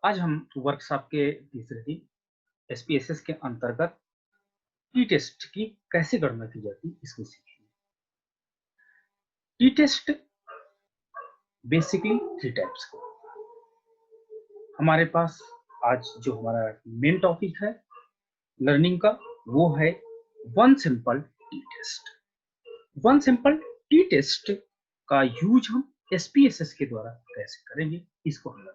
आज हम वर्कशॉप के तीसरे दिन एसपीएसएस के अंतर्गत टी टेस्ट की कैसे गणना की जाती है इसको सीखेंगे। T test basically three types का हमारे पास आज जो हमारा मेन टॉपिक है लर्निंग का वो है one simple T test. One simple T test का यूज हम एसपीएसएस के द्वारा कैसे करेंगे इसको हम लर्न करेंगे।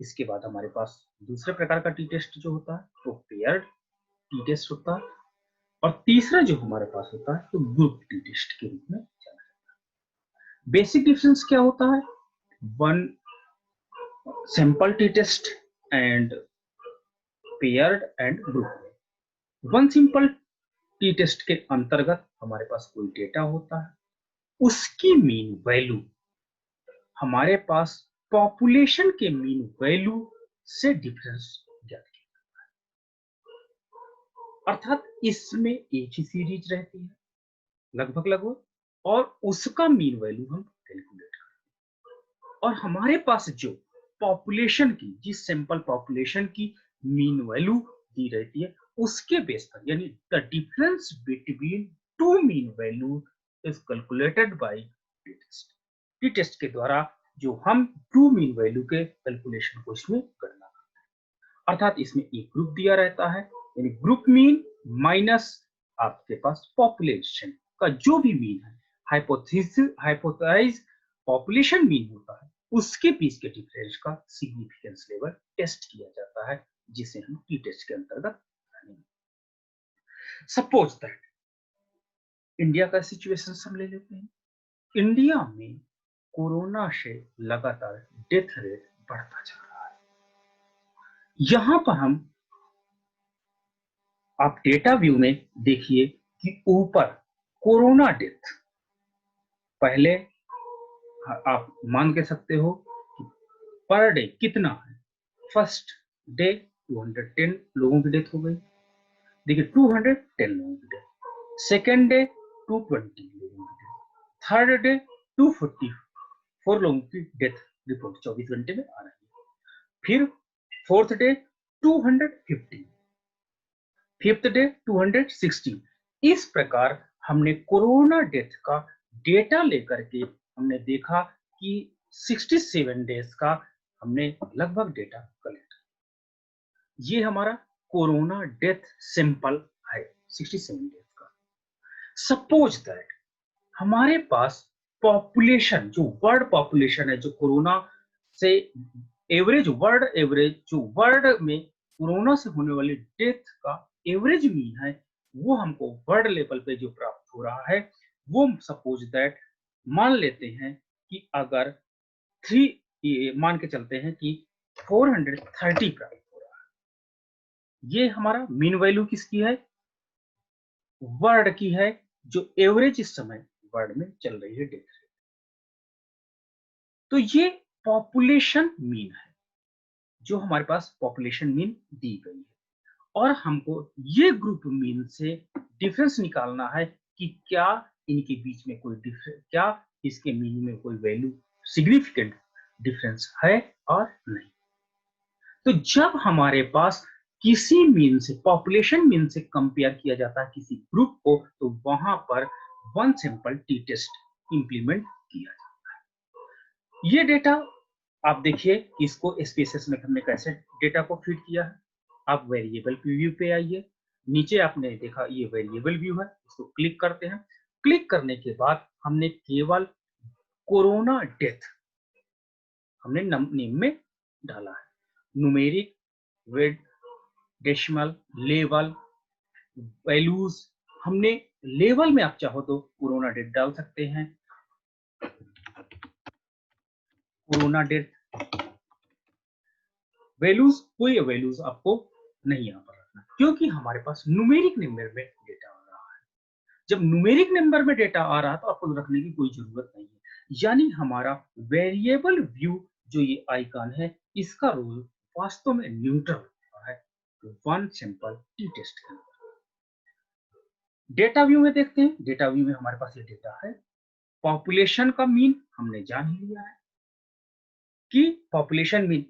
इसके बाद हमारे पास दूसरे प्रकार का टी टेस्ट जो होता है वो पेयर्ड टी टेस्ट होता है और तीसरा जो हमारे पास होता है तो ग्रुप टी टेस्ट के रूप में जाना जाता है। बेसिक डिफरेंस क्या होता है one sample T test and paired and group. One simple T test के अंतर्गत हमारे पास कोई डेटा होता है उसकी मीन वैल्यू हमारे पास पॉपुलेशन के मीन वैल्यू से डिफरेंस ज्ञात किया, अर्थात इसमें एक ही सीरीज रहती है लगभग और उसका मीन वैल्यू हम कैलकुलेट करते हैं और हमारे पास जो पॉपुलेशन की जिस सैंपल पॉपुलेशन की मीन वैल्यू दी रहती है उसके बेस पर यानी the difference between two mean value is calculated by T test. T test के द्वारा जो हम टू मीन वैल्यू के कैलकुलेशन को इसमें करना करते हैं, अर्थात इसमें एक ग्रुप दिया रहता है यानी ग्रुप मीन माइनस आपके पास पॉपुलेशन का जो भी मीन है हाइपोथेसिस पॉपुलेशन मीन होता है उसके बीच के डिफरेंस का सिग्निफिकेंस लेवल टेस्ट किया जाता है जिसे हम टी टेस्ट के अंतर्गत करेंगे। सपोज दैट इंडिया का सिचुएशन हम ले लेते हैं। इंडिया में कोरोना से लगातार डेथ रेट बढ़ता जा रहा है। यहां पर हम आप डेटा व्यू में देखिए कि ऊपर कोरोना डेथ पहले आप मान के सकते हो कि पर डे कितना है। फर्स्ट डे 210 लोगों की डेथ हो गई, देखिए 210 लोगों की डेथ। सेकेंड डे 220 लोगों की डेथ। थर्ड डे 244 लोगों की डेथ रिपोर्ट 24 घंटे में आ रही है। फिर फोर्थ डे 250, फिफ्थ डे 216। इस प्रकार हमने कोरोना डेथ का डेटा लेकर के हमने देखा कि 67 डेज का हमने लगभग डेटा कलेक्ट। ये हमारा कोरोना डेथ सैंपल है 67 डेज का। सपोज दैट हमारे पास पॉपुलेशन जो वर्ल्ड पॉपुलेशन है जो कोरोना से एवरेज वर्ल्ड एवरेज जो वर्ल्ड में कोरोना से होने वाली डेथ का एवरेज मीन है वो हमको वर्ल्ड लेवल पे जो प्राप्त हो रहा है वो सपोज दैट मान लेते हैं कि अगर मान के चलते हैं कि 430 प्राप्त हो रहा है। ये हमारा मीन वैल्यू किसकी है वर्ल्ड की है जो एवरेज इस समय वर्ल्ड में चल रही है डेथ रेट। तो ये पॉपुलेशन मीन है जो हमारे पास पॉपुलेशन मीन दी गई है और हमको ये ग्रुप मीन से डिफरेंस निकालना है कि क्या इनके बीच में कोई डिफरेंस क्या इसके मीन में कोई वैल्यू सिग्निफिकेंट डिफरेंस है और नहीं। तो जब हमारे पास किसी मीन से पॉपुलेशन मीन से कंपेयर किया जाता है किसी ग्रुप को तो वहां पर one sample T test implement किया जाता है। ये डेटा आप देखिए इसको एसपीएसएस में हमने कैसे डेटा को फीड किया है। आप वेरिएबल व्यू पे आइए, नीचे आपने देखा ये वेरिएबल व्यू है, इसको क्लिक करते हैं। क्लिक करने के बाद हमने केवल कोरोना डेथ हमने नेम में डाला है। न्यूमेरिक वेट डेसिमल लेवल वैल्यूज हमने लेवल में आप चाहो तो कोरोना डेथ डाल सकते हैं। कोरोना डेथ वैल्यूज कोई वैल्यूज आपको नहीं यहाँ पर रखना क्योंकि हमारे पास न्यूमेरिक नंबर में डेटा आ रहा है। जब न्यूमेरिक नंबर में डेटा आ रहा है तो आपको रखने की कोई जरूरत नहीं है। यानी हमारा वेरिएबल व्यू जो ये आइकन है इसका रोल वास्तव में न्यूट्रल होता है वन सैंपल टी टेस्ट के अंदर। डेटा व्यू में देखते हैं। डेटा व्यू में हमारे पास ये डेटा है। पॉपुलेशन का मीन हमने जान ही लिया है कि पॉपुलेशन मीन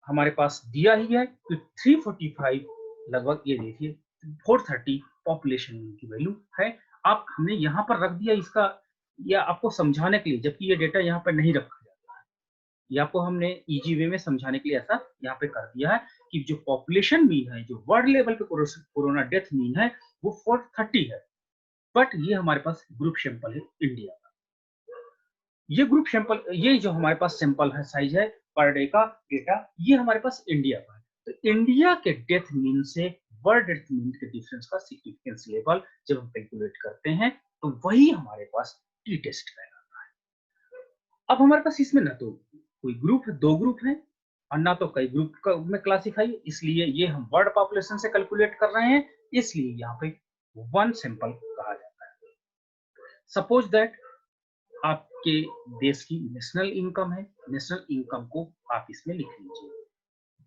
हमारे पास दिया ही है कि 345 लगभग, ये देखिए 430 पॉपुलेशन मीन की वैल्यू है। आप हमने यहाँ पर रख दिया इसका, या आपको समझाने के लिए, जबकि ये डेटा यहाँ पर नहीं रखा जाता है, ये आपको हमने इजी वे में समझाने के लिए ऐसा यहाँ पे कर दिया है कि जो पॉपुलेशन मीन है, जो वर्ल्ड लेवल पे कोरोना डेथ मीन है, वो 430 है। बट ये हमारे पास ग्रुप सैंपल है इंडिया का। ये ग्रुप सैंपल, ये जो हमारे पास सैंपल है, साइज है पर डे का डेटा, ये हमारे पास इंडिया का है। तो इंडिया के डेथ मीन से वर्ल्ड डेथ मीन के डिफरेंस का सिग्निफिकेंस लेवल जब हम कैलकुलेट करते हैं, तो वही हमारे पास टी टेस्ट कहलाता है। अब हमारे पास इसमें ना तो कोई ग्रुप है, दो ग्रुप है, और ना तो कई ग्रुप में क्लासीफाई, इसलिए ये हम वर्ल्ड पॉपुलेशन से कैलकुलेट कर रहे हैं, इसलिए यहाँ पे वन सैंपल कहा जाता है। सपोज दैट आपके देश की नेशनल इनकम है, नेशनल इनकम को आप इसमें लिख लीजिए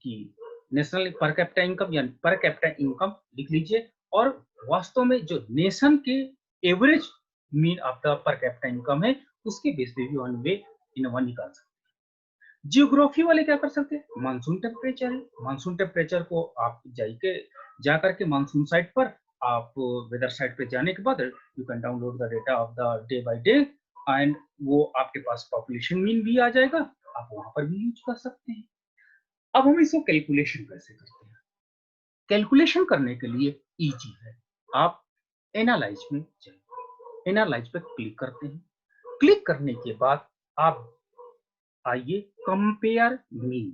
कि नेशनल पर कैपिटा इनकम या पर कैपिटा इनकम लिख लीजिए, और वास्तव में जो नेशन के average mean of the per capita income है, उसके बेस पे भी वन वे इन वन निकाल सकते हैं। जियोग्राफी वाले क्या कर सकते हैं, मानसून टेम्परेचर है, मानसून टेम्परेचर को आप जाकर के मानसून साइट पर, आप वेदर साइट पे जाने के बाद you can download the data of the day by day, and वो आपके पास पॉपुलेशन मीन भी आ जाएगा, आप वहां पर भी यूज कर सकते हैं। अब हम इसको कैलकुलेशन कैसे करते हैं? कैलकुलेशन करने के लिए इजी है, आप एनालाइज में जाइए, एनालाइज पे क्लिक करते हैं। क्लिक करने के बाद आप आइए कंपेयर मीन,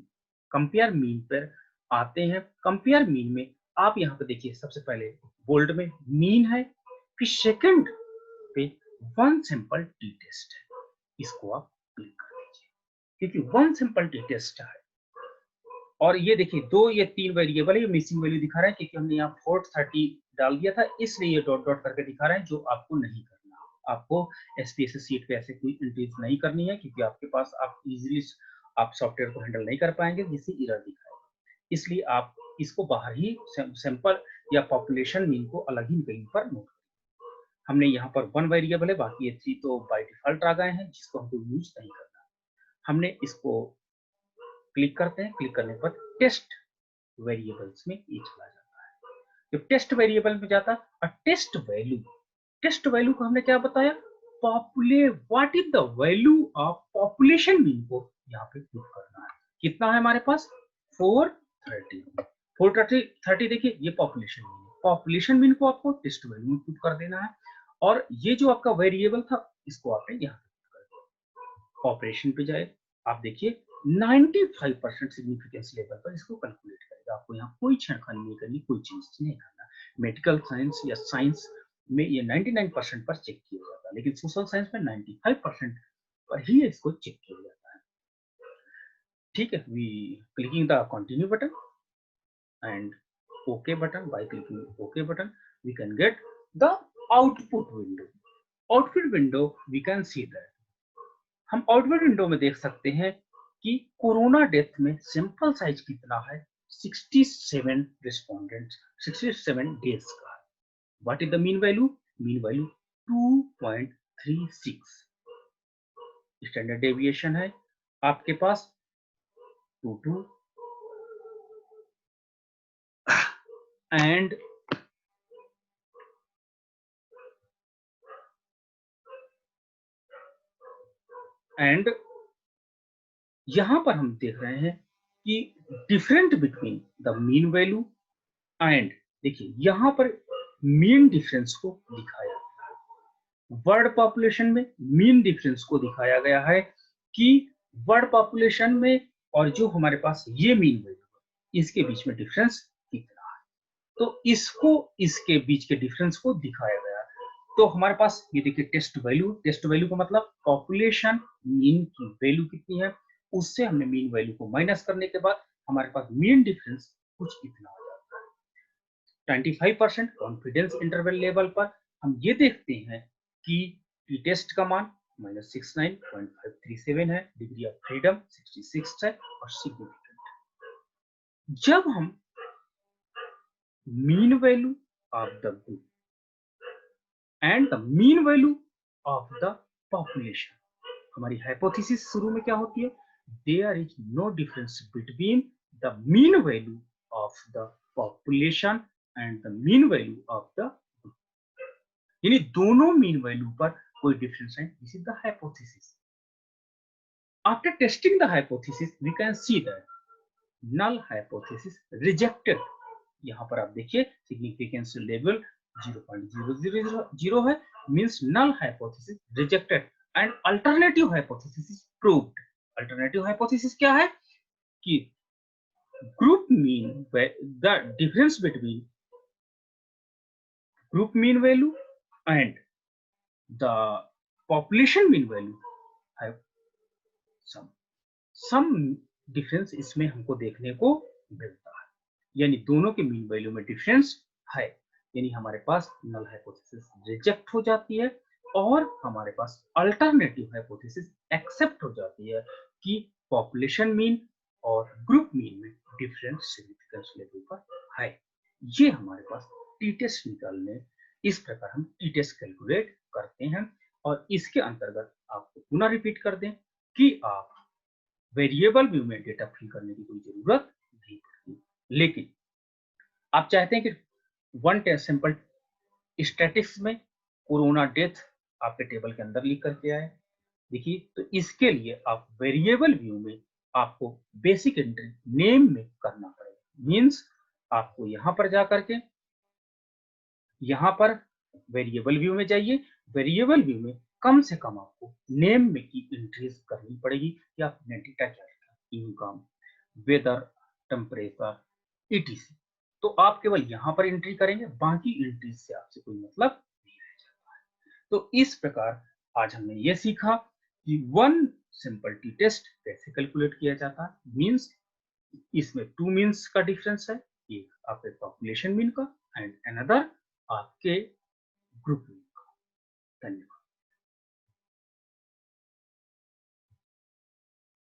कंपेयर मीन पर आते हैं। कंपेयर मीन में आप यहाँ पे देखिए, सबसे पहले बोल्ड में मीन है, फिर सेकंड पे वन सैंपल टी टेस्ट है, इसको आप क्लिक कर दीजिए, क्योंकि वन सैंपल टी टेस्ट है। और ये देखिए दो, ये तीन वेरिएबल है, ये मिसिंग वैल्यू दिखा रहा है क्योंकि हमने यहाँ 430 डाल दिया था, इसलिए ये डॉट डॉट करके दिखा रहा है, जो आपको नहीं करना। आपको एसपीएससी सीट पे ऐसे कोई एंट्रीज नहीं करनी है, क्योंकि आपके पास आप इजीली आप सॉफ्टवेयर को हैंडल नहीं कर पाएंगे जिससे एरर दिखाएगा, इसलिए आप इसको बाहर ही सैंपल या पॉपुलेशन मीन को अलग ही कहीं पर नोट। हमने यहाँ पर वन वेरिएबल है, बाकी ये थ्री तो बाय डिफॉल्ट आ गए हैं, जिसको हमको यूज नहीं करना। हमने इसको क्लिक करते हैं, क्लिक करने पर टेस्ट वेरिएबल्स में ये चला जाता है। जब टेस्ट वेरिएबल में जाता है, और टेस्ट वैल्यू को हमने क्या बताया, what is the value of population mean को यहाँ पे पुट करना है। कितना है हमारे पास, 430। 430 देखिए, ये पॉपुलेशन मीन है, पॉपुलेशन मीन को आपको टेस्ट वैल्यू में पुट कर देना है, और ये जो आपका वेरिएबल था, इसको आपने यहाँ पे पुट कर दिया। ऑपरेशन पे जाए, आप देखिए 95% सिग्निफिकेंस लेवल पर इसको कैलकुलेट करेगा। आपको यहाँ कोई छेड़खानी नहीं करनी, कोई चीज नहीं करना। मेडिकल साइंस या साइंस में ये 99% पर चेक किया जाता है, लेकिन सोशल साइंस में 95% पर ही इसको चेक किया जाता है। ठीक है, we clicking the continue button and okay button, by clicking okay button we can get the output window. Output window we can see that, हम आउटपुट विंडो में देख सकते हैं कि कोरोना डेथ में सैंपल साइज कितना है, 67 रिस्पोंडेंट्स, 67 डेज का है। What is the mean value, mean value 2.36। Standard deviation है आपके पास 22, एंड यहां पर हम देख रहे हैं कि different between the mean value and, देखिए यहां पर मीन डिफरेंस को दिखाया गया है। वर्ल्ड पॉपुलेशन में मीन डिफरेंस को दिखाया गया है कि वर्ल्ड पॉपुलेशन में और जो हमारे पास ये मीन वैल्यू है, इसके बीच में डिफरेंस कितना है, तो इसको इसके बीच के डिफरेंस को दिखाया गया है। तो हमारे पास ये देखिए टेस्ट वैल्यू का मतलब पॉपुलेशन मीन की वैल्यू कितनी है, उससे हमने मीन वैल्यू को माइनस करने के बाद हमारे पास मीन डिफरेंस कुछ इतना हो जाता है। 25% कॉन्फिडेंस इंटरवल लेवल पर हम ये देखते हैं कि टी टेस्ट का मान -69.537 है, डिग्री ऑफ फ्रीडम 66 है, और सिग्निफिकेंट है। जब हम mean value of the group and the mean value of the population, हमारी हाइपोथेसिस शुरू में क्या होती है, there is no difference between the mean value of the population and the mean value of the group. यानी दोनों mean value पर कोई डिफरेंस है. This is the hypothesis. After testing the hypothesis we can see that null hypothesis rejected. यहाँ पर आप देखिए significance level 0.000 है, means null hypothesis rejected and alternative hypothesis is proved. Alternative hypothesis क्या है कि group mean, the difference between group mean value and the population mean value have some difference इसमें हमको देखने को मिलता है. यानी दोनों के मीन वैल्यू में डिफरेंस है. यानी हमारे पास नल हाइपोथेसिस रिजेक्ट हो जाती है और हमारे पास अल्टरनेटिव हाइपोथेसिस एक्सेप्ट हो जाती है कि पॉपुलेशन मीन और ग्रुप मीन में डिफरेंट सिग्निफिकेंस लेवल पर है. ये हमारे पास टी टेस्ट निकालने, इस प्रकार हम टी टेस्ट कैलकुलेट करते हैं. और इसके अंतर्गत आपको पुनः रिपीट कर दें कि आप वेरिएबल व्यू में डेटा फिल करने की कोई जरूरत नहीं पड़ती. लेकिन आप चाहते हैं कि वन टेस्ट सैंपल स्टैटिस्टिक्स में कोरोना डेथ आपके टेबल के अंदर लिख करके आए. देखिए, तो इसके लिए आप वेरिएबल व्यू में आपको बेसिक एंट्री नेम में करना पड़ेगा. मींस आपको यहां पर जाकर के यहां पर वेरिएबल व्यू में जाइए. वेरिएबल व्यू में कम से कम आपको नेम में की एंट्रीज करनी पड़ेगी कि आपने डेटा क्या लिखा, इनकम, वेदर, टेम्परेचर, ईटीसी. तो आप केवल यहां पर एंट्री करेंगे, बाकी एंट्रीज से आपसे कोई मतलब नहीं रह जाता है. तो इस प्रकार आज हमने ये सीखा कि वन सिंपल टी टेस्ट कैसे कैलकुलेट किया जाता है. मींस इसमें टू मीन्स का डिफरेंस है, एक आपके पॉपुलेशन मीन का एंड अनदर आपके ग्रुप मीन का. धन्यवाद.